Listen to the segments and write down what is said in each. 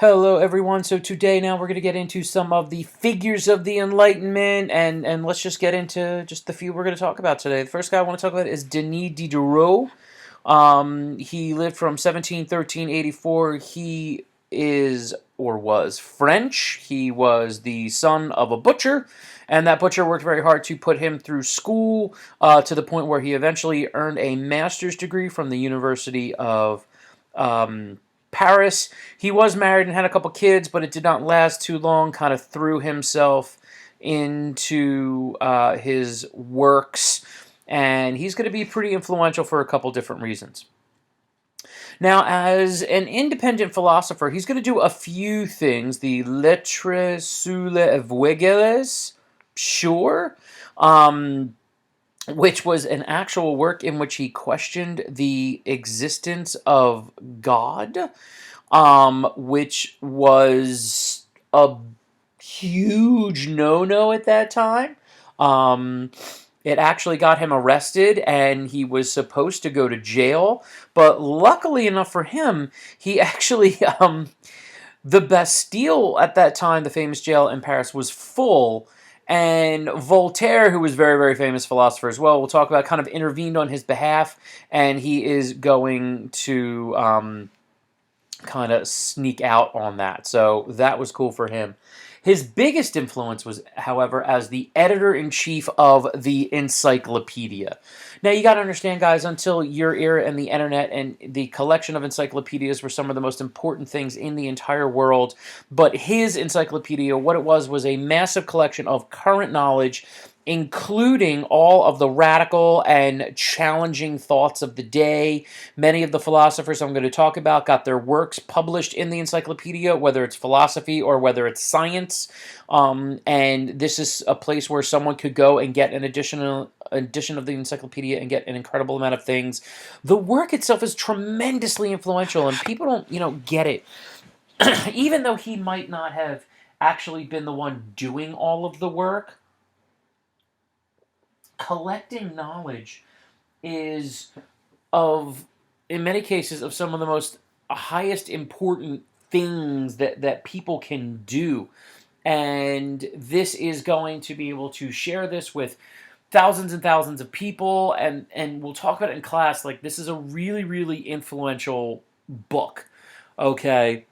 Hello, everyone. So today, now we're going to get into some of the figures of the Enlightenment, and let's just get into just the few we're going to talk about today. The first guy I want to talk about is Denis Diderot. He lived from 1713 84. He is or was French. He was the son of a butcher, and that butcher worked very hard to put him through school to the point where he eventually earned a master's degree from the University of Paris. He was married and had a couple kids, but it did not last too long. Kind of threw himself into his works, and he's going to be pretty influential for a couple different reasons. Now, as an independent philosopher, he's going to do a few things. The Lettres sur les Voyelles, sure, which was an actual work in which he questioned the existence of God, which was a huge no-no at that time. It actually got him arrested, and he was supposed to go to jail. But luckily enough for him, he actually, the Bastille at that time, the famous jail in Paris, was full. And Voltaire, who was a very, very famous philosopher as well, we'll talk about, kind of intervened on his behalf, and he is going to kind of sneak out on that. So that was cool for him. His biggest influence was, however, as the editor-in-chief of the encyclopedia. Now, you got to understand, guys, until your era and the internet and the collection of encyclopedias were some of the most important things in the entire world. But his encyclopedia, what it was a massive collection of current knowledge, including all of the radical and challenging thoughts of the day. Many of the philosophers I'm going to talk about got their works published in the encyclopedia, whether it's philosophy or whether it's science. And this is a place where someone could go and get an additional edition of the encyclopedia and get an incredible amount of things. The work itself is tremendously influential, and people don't, get it. Even though he might not have actually been the one doing all of the work, collecting knowledge is in many cases, of some of the most highest important things that people can do. And this is going to be able to share this with thousands and thousands of people, and we'll talk about it in class. Like, this is a really, really influential book. Okay.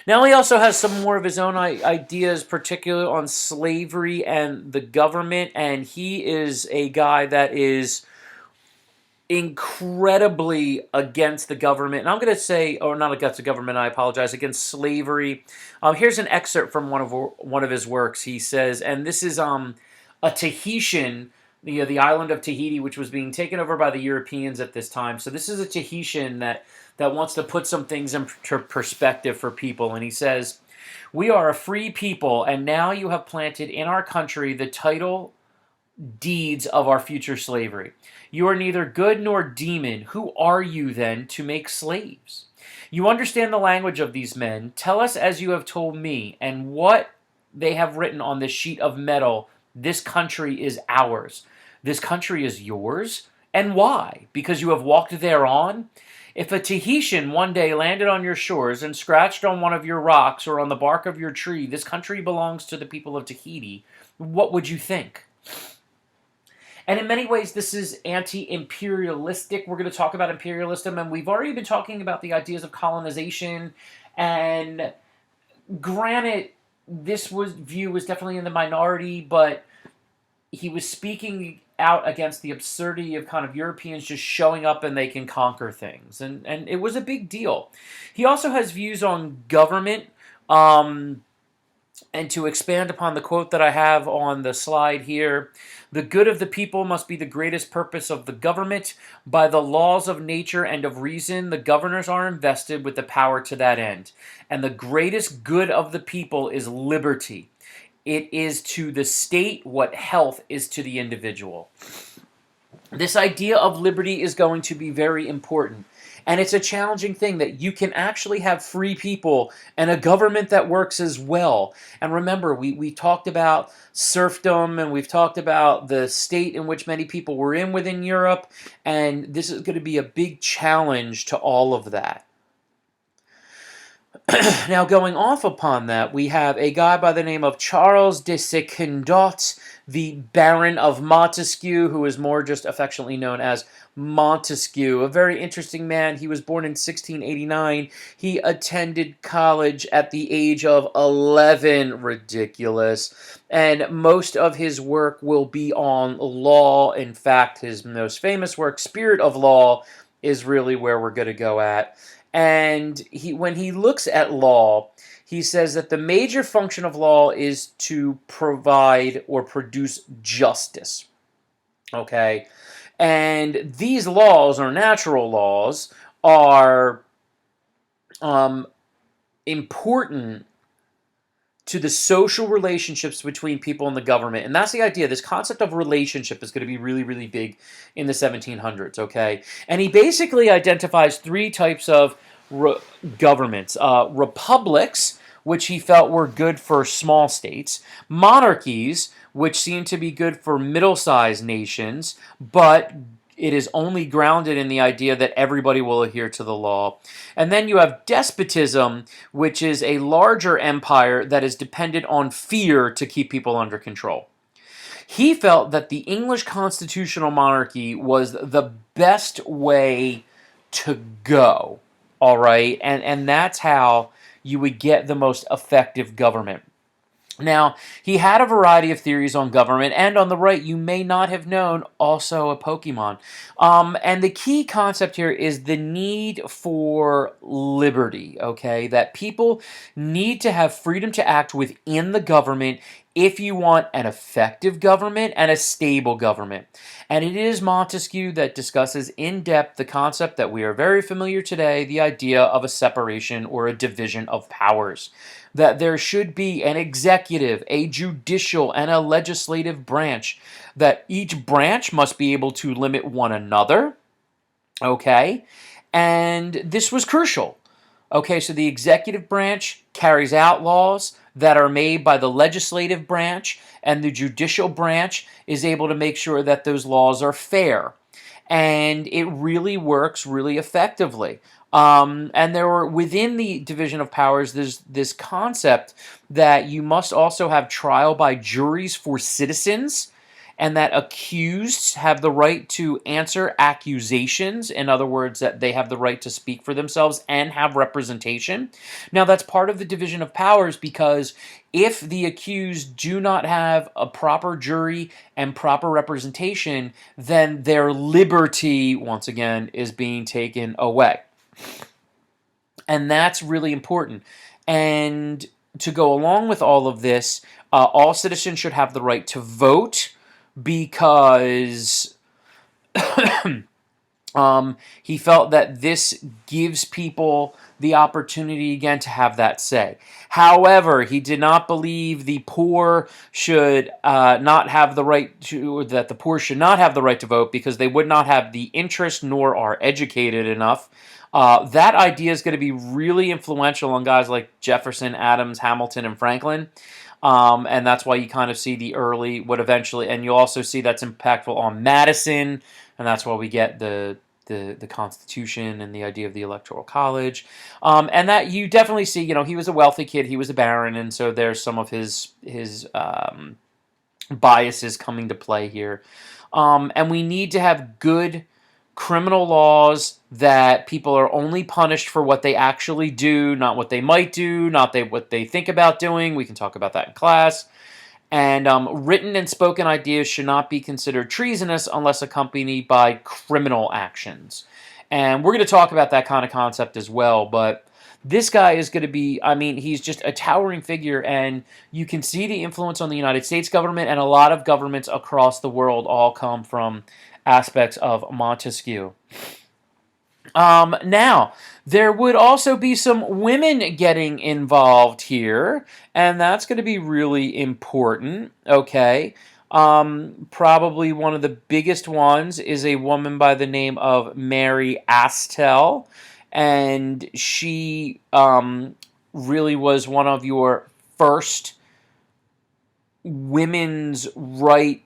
Now, he also has some more of his own ideas, particularly on slavery and the government, and he is a guy that is incredibly against the government. And I'm going to say, or not against the government, I apologize, against slavery. Here's an excerpt from one of his works. He says, and this is a Tahitian, the island of Tahiti, which was being taken over by the Europeans at this time. So this is a Tahitian that wants to put some things into perspective for people. And he says, "We are a free people, and now you have planted in our country the title deeds of our future slavery. You are neither good nor demon. Who are you, then, to make slaves? You understand the language of these men. Tell us as you have told me, and what they have written on this sheet of metal. This country is ours. This country is yours? And why? Because you have walked thereon? If a Tahitian one day landed on your shores and scratched on one of your rocks or on the bark of your tree, this country belongs to the people of Tahiti, what would you think?" And in many ways, this is anti-imperialistic. We're going to talk about imperialism, and we've already been talking about the ideas of colonization. And granted, this view was definitely in the minority, but he was speaking out against the absurdity of kind of Europeans just showing up and they can conquer things. And it was a big deal. He also has views on government. And to expand upon the quote that I have on the slide here, "The good of the people must be the greatest purpose of the government. By the laws of nature and of reason, the governors are invested with the power to that end. And the greatest good of the people is liberty. It is to the state what health is to the individual." This idea of liberty is going to be very important. And it's a challenging thing that you can actually have free people and a government that works as well. And remember, we talked about serfdom, and we've talked about the state in which many people were in within Europe. And this is going to be a big challenge to all of that. Now, going off upon that, we have a guy by the name of Charles de Secondat, the Baron of Montesquieu, who is more just affectionately known as Montesquieu. A very interesting man. He was born in 1689. He attended college at the age of 11. Ridiculous. And most of his work will be on law. In fact, his most famous work, Spirit of Law, is really where we're going to go at. And when he looks at law, he says that the major function of law is to provide or produce justice. Okay? And these laws, or natural laws, are important to the social relationships between people and the government. And that's the idea. This concept of relationship is going to be really, really big in the 1700s, okay? And he basically identifies three types of governments. Republics, which he felt were good for small states. Monarchies, which seemed to be good for middle-sized nations, but it is only grounded in the idea that everybody will adhere to the law. And then you have despotism, which is a larger empire that is dependent on fear to keep people under control. He felt that the English constitutional monarchy was the best way to go, all right? And that's how you would get the most effective government. Now, he had a variety of theories on government, and on the right, you may not have known, also a Pokemon. And the key concept here is the need for liberty, okay? That people need to have freedom to act within the government if you want an effective government and a stable government. And it is Montesquieu that discusses in depth the concept that we are very familiar today, the idea of a separation or a division of powers. That there should be an executive, a judicial, and a legislative branch. That each branch must be able to limit one another. Okay? And this was crucial. Okay, so the executive branch carries out laws that are made by the legislative branch, and the judicial branch is able to make sure that those laws are fair. And it really works really effectively. And there were, within the division of powers, there's this concept that you must also have trial by juries for citizens, and that accused have the right to answer accusations. In other words, that they have the right to speak for themselves and have representation. Now, that's part of the division of powers, because if the accused do not have a proper jury and proper representation, then their liberty, once again, is being taken away. And that's really important. And to go along with all of this, all citizens should have the right to vote, because he felt that this gives people the opportunity again to have that say. However, he did not believe the poor should not have the right to, or that the poor should not have the right to vote, because they would not have the interest nor are educated enough. That idea is going to be really influential on guys like Jefferson, Adams, Hamilton, and Franklin. And that's why you kind of see the early, what eventually, and you also see that's impactful on Madison, and that's why we get the Constitution and the idea of the Electoral College. And that you definitely see, he was a wealthy kid, he was a baron, and so there's some of his biases coming to play here. And we need to have good criminal laws that people are only punished for what they actually do, not what they might do, not what they think about doing. We can talk about that in class. And written and spoken ideas should not be considered treasonous unless accompanied by criminal actions. And we're going to talk about that kind of concept as well, but this guy is going to be, he's just a towering figure, and you can see the influence on the United States government, and a lot of governments across the world all come from aspects of Montesquieu. Now, there would also be some women getting involved here, and that's going to be really important, okay? Probably one of the biggest ones is a woman by the name of Mary Astle, and she really was one of your first women's right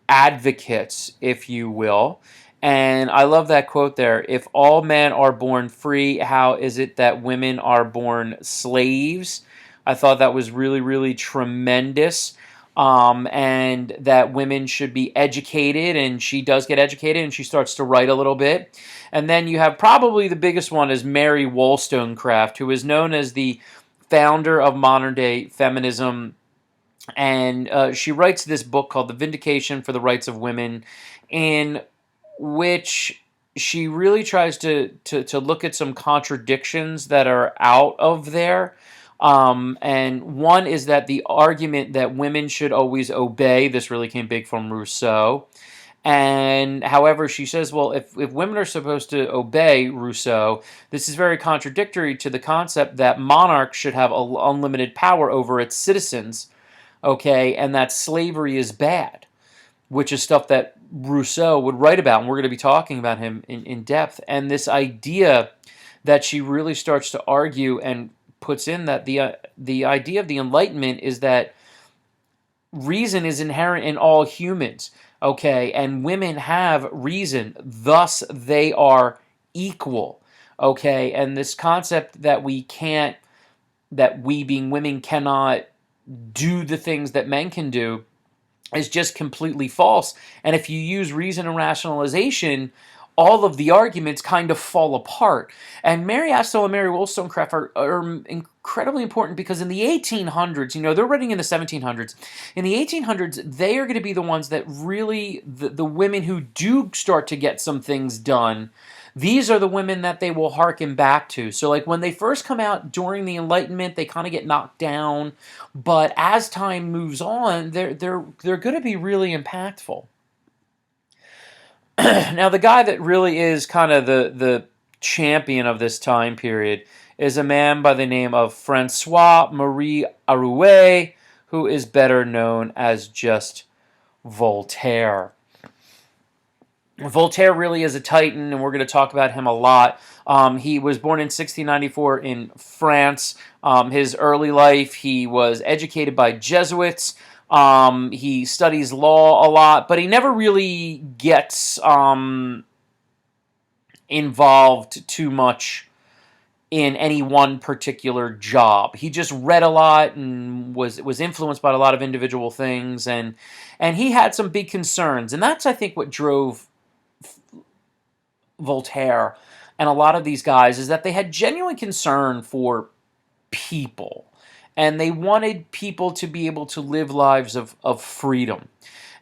advocates, if you will. And I love that quote there. If all men are born free, how is it that women are born slaves? I thought that was really, really tremendous. And that women should be educated, and she does get educated, and she starts to write a little bit. And then you have probably the biggest one is Mary Wollstonecraft, who is known as the founder of modern day feminism. And she writes this book called The Vindication for the Rights of Women, in which she really tries to look at some contradictions that are out of there. And one is that the argument that women should always obey, this really came big from Rousseau. And however, she says, well, if women are supposed to obey Rousseau, this is very contradictory to the concept that monarchs should have unlimited power over its citizens, okay, and that slavery is bad, which is stuff that Rousseau would write about, and we're going to be talking about him in depth. And this idea that she really starts to argue and puts in that the idea of the Enlightenment is that reason is inherent in all humans, okay, and women have reason, thus they are equal, okay, and this concept that we being women cannot do the things that men can do is just completely false. And if you use reason and rationalization, all of the arguments kind of fall apart. And Mary Astell and Mary Wollstonecraft are incredibly important because in the 1800s, they're writing in the 1700s. In the 1800s, they are going to be the ones that really, the women who do start to get some things done, these are the women that they will hearken back to. So like when they first come out during the Enlightenment, they kind of get knocked down. But as time moves on, they're going to be really impactful. Now, the guy that really is kind of the champion of this time period is a man by the name of Francois-Marie Arouet, who is better known as just Voltaire. Voltaire really is a titan, and we're going to talk about him a lot. He was born in 1694 in France. His early life, he was educated by Jesuits. He studies law a lot, but he never really gets involved too much in any one particular job. He just read a lot and was influenced by a lot of individual things, and he had some big concerns, and that's, I think, what drove Voltaire and a lot of these guys, is that they had genuine concern for people, and they wanted people to be able to live lives of freedom.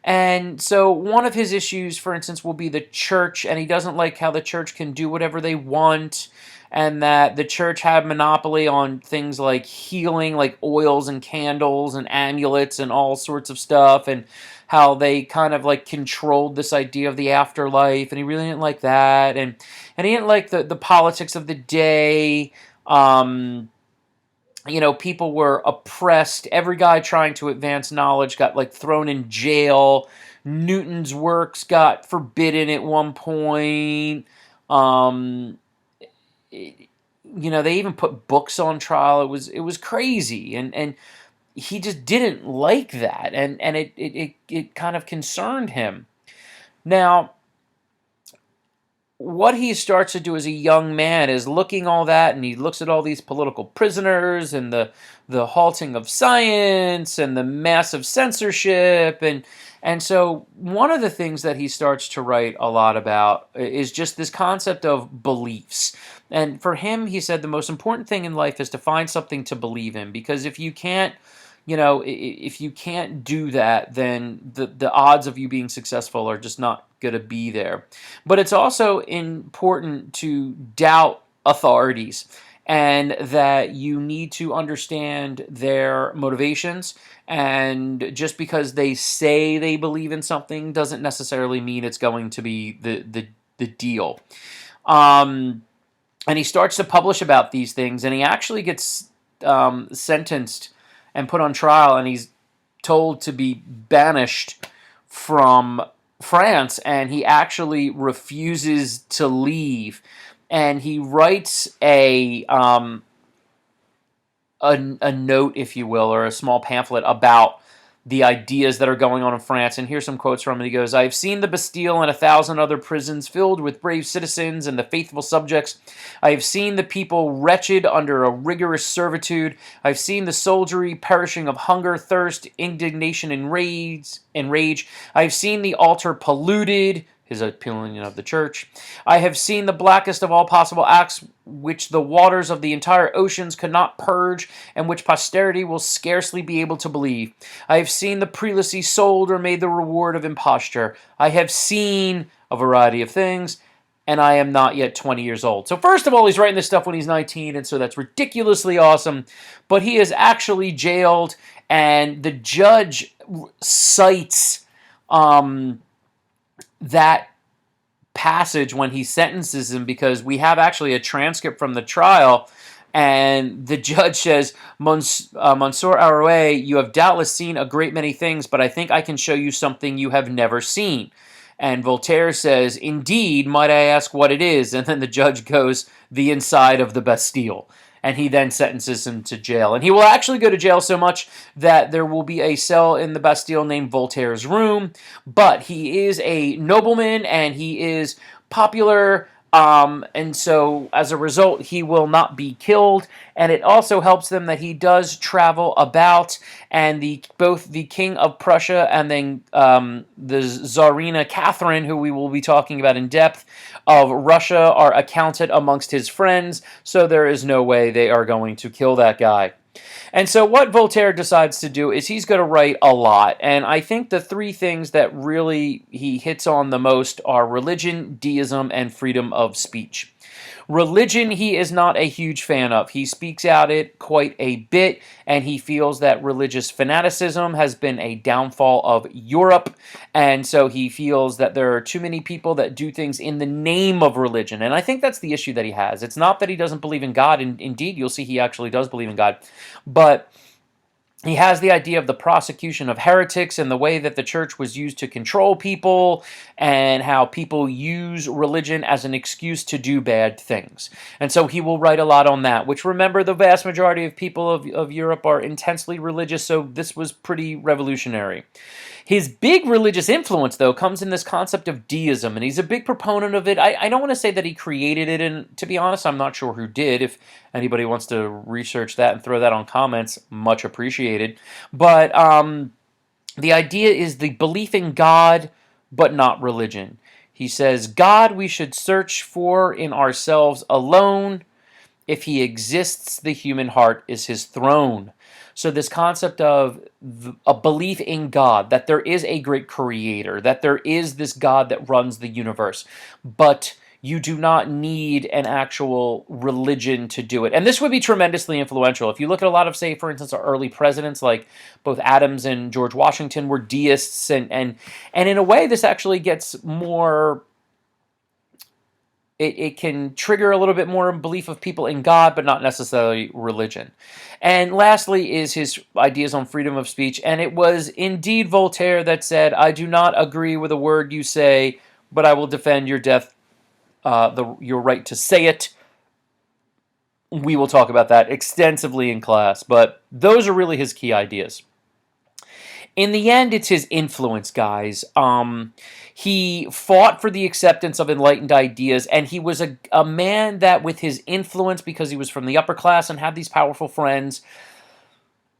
And so one of his issues, for instance, will be the church, and he doesn't like how the church can do whatever they want, and that the church had monopoly on things like healing, like oils and candles and amulets and all sorts of stuff, and how they kind of like controlled this idea of the afterlife, and he really didn't like that, and he didn't like the politics of the day. People were oppressed. Every guy trying to advance knowledge got like thrown in jail. Newton's works got forbidden at one point. They even put books on trial. It was crazy, and he just didn't like that, and it kind of concerned him. Now, what he starts to do as a young man is looking all that, and he looks at all these political prisoners and the halting of science and the massive censorship, and so one of the things that he starts to write a lot about is just this concept of beliefs. And for him, he said the most important thing in life is to find something to believe in, because if you can't do that, then the odds of you being successful are just not going to be there. But it's also important to doubt authorities, and that you need to understand their motivations. And just because they say they believe in something doesn't necessarily mean it's going to be the deal. And he starts to publish about these things, and he actually gets sentenced and put on trial, and he's told to be banished from France, and he actually refuses to leave. And he writes a note, if you will, or a small pamphlet about the ideas that are going on in France. And here's some quotes from it. He goes, "I have seen the Bastille and 1,000 other prisons filled with brave citizens and the faithful subjects. I have seen the people wretched under a rigorous servitude. I have seen the soldiery perishing of hunger, thirst, indignation, and rage. I have seen the altar polluted," his opinion of the church. "I have seen the blackest of all possible acts which the waters of the entire oceans could not purge and which posterity will scarcely be able to believe. I have seen the prelacy sold or made the reward of imposture. I have seen a variety of things, and I am not yet 20 years old." So first of all, he's writing this stuff when he's 19, and so that's ridiculously awesome. But he is actually jailed, and the judge cites that passage when he sentences him, because we have actually a transcript from the trial, and the judge says, Monsieur Arouet, you have doubtless seen a great many things, but I think I can show you something you have never seen. And Voltaire says, "Indeed, might I ask what it is?" And then the judge goes, "The inside of the Bastille." And he then sentences him to jail. And he will actually go to jail so much that there will be a cell in the Bastille named Voltaire's Room. But he is a nobleman and he is popular. And so as a result, he will not be killed. And it also helps them that he does travel about, and both the King of Prussia and then the Tsarina Catherine, who we will be talking about in depth, of Russia, are accounted amongst his friends, so there is no way they are going to kill that guy. And so what Voltaire decides to do is he's going to write a lot. And I think the three things that really he hits on the most are religion, deism, and freedom of speech. Religion, he is not a huge fan of. He speaks out it quite a bit, and he feels that religious fanaticism has been a downfall of Europe, and so he feels that there are too many people that do things in the name of religion, and I think that's the issue that he has. It's not that he doesn't believe in God, and indeed, you'll see he actually does believe in God, but he has the idea of the prosecution of heretics and the way that the church was used to control people, and how people use religion as an excuse to do bad things. And so he will write a lot on that, which, remember, the vast majority of people of Europe are intensely religious, so this was pretty revolutionary. His big religious influence, though, comes in this concept of deism, and he's a big proponent of it. I don't want to say that he created it, and to be honest, I'm not sure who did. If anybody wants to research that and throw that on comments, much appreciated. But the idea is the belief in God, but not religion. He says, God we should search for in ourselves alone. If he exists, the human heart is his throne. So this concept of a belief in God, that there is a great creator, that there is this God that runs the universe, but you do not need an actual religion to do it. And this would be tremendously influential. If you look at a lot of, say, for instance, our early presidents, like both Adams and George Washington, were deists, and in a way this actually gets more... It can trigger a little bit more belief of people in God, but not necessarily religion. And lastly is his ideas on freedom of speech. And it was indeed Voltaire that said, I do not agree with a word you say, but I will defend your your right to say it. We will talk about that extensively in class, but those are really his key ideas. In the end, it's his influence, guys. He fought for the acceptance of enlightened ideas, and he was a man that, with his influence, because he was from the upper class and had these powerful friends,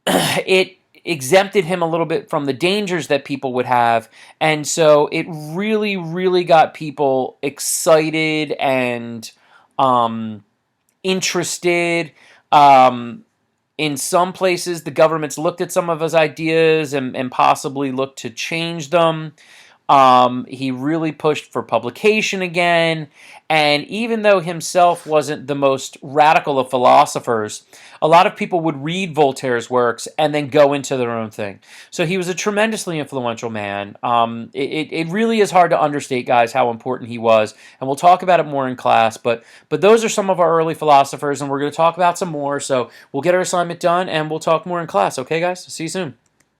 it exempted him a little bit from the dangers that people would have, and so it really, really got people excited and interested. In some places, the governments looked at some of his ideas and possibly looked to change them. He really pushed for publication again, and even though himself wasn't the most radical of philosophers, a lot of people would read Voltaire's works and then go into their own thing. So he was a tremendously influential man. It really is hard to understate, guys, how important he was, and we'll talk about it more in class, but those are some of our early philosophers, and we're going to talk about some more, so we'll get our assignment done, and we'll talk more in class. Okay, guys? See you soon.